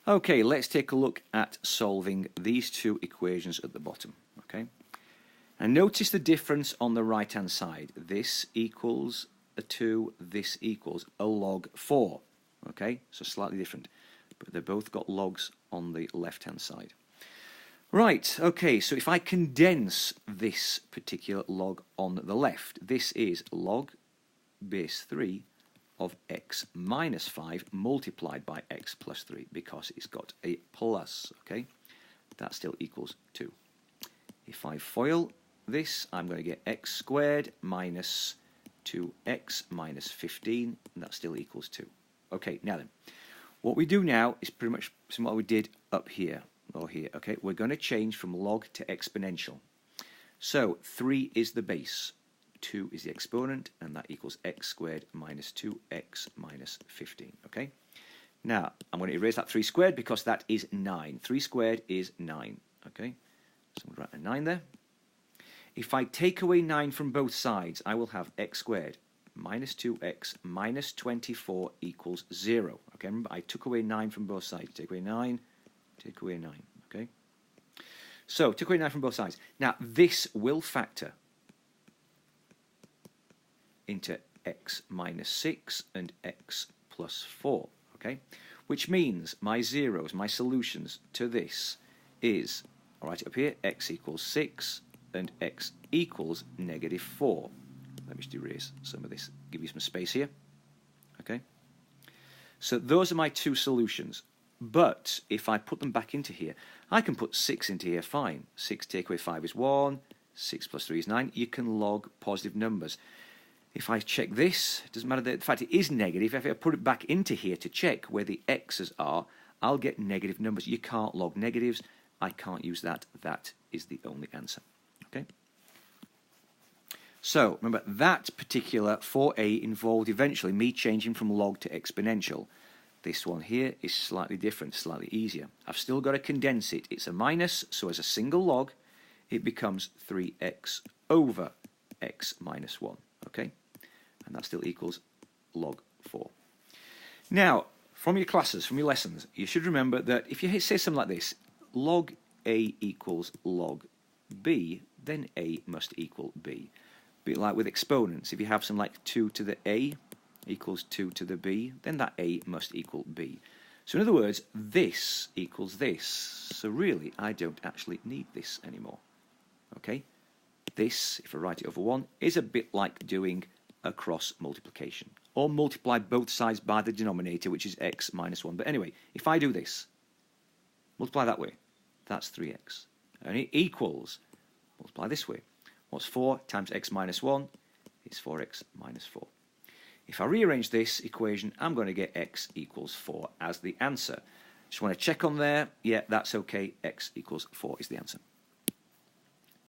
Okay, let's take a look at solving these two equations at the bottom. Okay, and notice the difference on the right hand side. This equals a 2, this equals a log 4. Okay, so slightly different, but they've both got logs on the left hand side. Right, okay, so if I condense this particular log on the left, this is log base 3 of x minus 5 multiplied by x plus 3 because it's got a plus, okay? That still equals 2. If I FOIL this, I'm going to get x squared minus 2x minus 15, and that still equals 2. Okay, now then, what we do now is pretty much what we did up here, or here, okay? We're going to change from log to exponential. So 3 is the base, 2 is the exponent, and that equals x squared minus 2x minus 15, okay? Now, I'm going to erase that 3 squared because that is 9. 3 squared is 9, okay? So I'm going to write a 9 there. If I take away 9 from both sides, I will have x squared minus 2x minus 24 equals 0. Okay, remember, I took away 9 from both sides. Take away 9, take away 9, okay? So, took away 9 from both sides. Now, this will factor into x minus 6 and x plus 4, okay? Which means my zeros, my solutions to this is, I'll write it up here, x equals 6 and x equals negative 4. Let me just erase some of this, give you some space here, okay? So those are my two solutions. But if I put them back into here, I can put 6 into here, fine. 6 take away 5 is 1, 6 plus 3 is 9. You can log positive numbers. If I check this, it doesn't matter, the fact it is negative, if I put it back into here to check where the x's are, I'll get negative numbers. You can't log negatives. I can't use that. That is the only answer. Okay? So, remember, that particular 4a involved eventually me changing from log to exponential. This one here is slightly different, slightly easier. I've still got to condense it. It's a minus, so as a single log, it becomes 3x over x minus 1. Okay? And that still equals log 4. Now, from your classes, from your lessons, you should remember that if you say something like this, log a equals log b, then a must equal b. A bit like with exponents, if you have something like 2 to the a equals 2 to the b, then that a must equal b. So in other words, this equals this. So really, I don't actually need this anymore. Okay? This, if I write it over 1, is a bit like doing a cross multiplication. Or multiply both sides by the denominator, which is x minus 1. But anyway, if I do this, multiply that way, that's 3x. And it equals, multiply this way. What's 4 times x minus 1? It's 4x minus 4. If I rearrange this equation, I'm going to get x equals 4 as the answer. Just want to check on there. Yeah, that's okay. X equals 4 is the answer.